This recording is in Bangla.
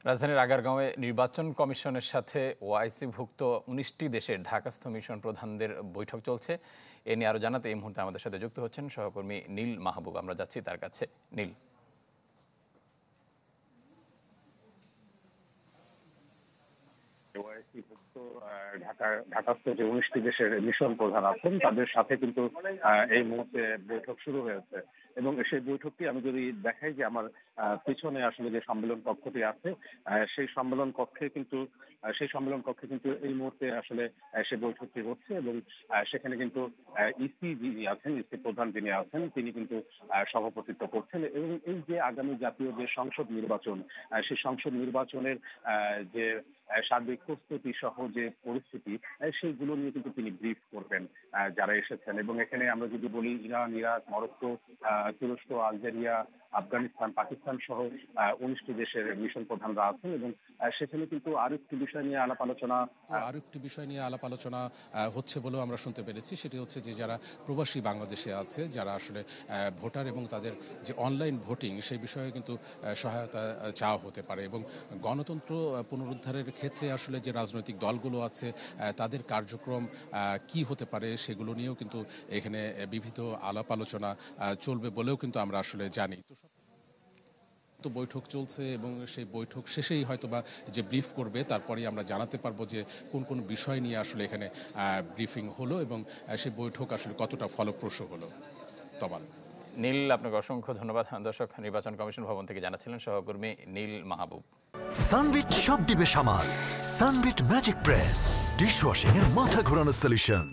রাজধানীর আগারগাঁওয়ে নির্বাচন কমিশনের সাথে ওআইসিভুক্ত ১৯টি দেশের ঢাকাস্থ মিশন প্রধানদের বৈঠক চলছে। এ নিয়ে আরও জানাতে এই মুহূর্তে আমাদের সাথে যুক্ত হচ্ছেন সহকর্মী নীল মাহবুব। আমরা যাচ্ছি তার কাছে। নীল, ওআইসিভুক্ত ঢাকাস্থ যে ১৯টি দেশের মিশন প্রধান আছেন তাদের সাথে কিন্তু এই মুহূর্তে বৈঠক শুরু হয়েছে এবং সেই বৈঠকটি আমি যদি দেখাই যে আমার পিছনে আসলে যে সম্মেলন কক্ষটি আছে সেই সম্মেলন কক্ষে কিন্তু এই মুহূর্তে আসলে সে বৈঠকটি হচ্ছে এবং সেখানে কিন্তু ইসি যিনি আছেন, ইসি প্রধান যিনি আছেন তিনি কিন্তু সভাপতিত্ব করছেন এবং এই যে আগামী জাতীয় যে সংসদ নির্বাচন, সেই সংসদ নির্বাচনের যে সার্বিক প্রস্তুতি সহ যে পরিস্থিতি সেইগুলো নিয়ে কিন্তু তিনি ব্রিফ করবেন যারা এসেছেন। এবং এখানে আমরা যদি বলি ইরান, ইরাক, মরক্কো, তুরস্ক, আলজেরিয়া, আফগানিস্তান, পাকিস্তান সহ ১৯টি দেশের মিশন প্রধানরা আছেন এবং সেখানে কিন্তু আরেকটি বিষয় নিয়ে আলাপ আলোচনা হচ্ছে বলেও আমরা শুনতে পেরেছি। সেটি হচ্ছে যে যারা প্রবাসী বাংলাদেশে আছে, যারা আসলে ভোটার এবং তাদের যে অনলাইন ভোটিং সেই বিষয়ে কিন্তু সহায়তা চাওয়া হতে পারে এবং গণতন্ত্র পুনরুদ্ধারের ক্ষেত্রে আসলে যে রাজনৈতিক দলগুলো আছে তাদের কার্যক্রম কি হতে পারে সেগুলো নিয়েও কিন্তু এখানে বিবিধ আলাপ আলোচনা চলবে বলেও কিন্তু আমরা আসলে জানি। তো বৈঠক চলছে এবং সেই বৈঠক শেষেই হয়তোবা যে ব্রিফ করবে তারপরেই আমরা জানাতে পারবো যে কোন কোন বিষয় নিয়ে আসলে এখানে ব্রিফিং হলো এবং সেই বৈঠক আসলে কতটা ফলপ্রসূ হলো। তমাল, নীল, আপনাকে অসংখ্য ধন্যবাদ। দর্শক, নির্বাচন কমিশন ভবন থেকে জানাচ্ছিলেন সহকর্মী নীল মাহবুব। সানবিট সব দিবে সামাল। সানবিট ম্যাজিক প্রেস ডিশওয়াশিং এর মাথা ঘোরানো সলিউশন।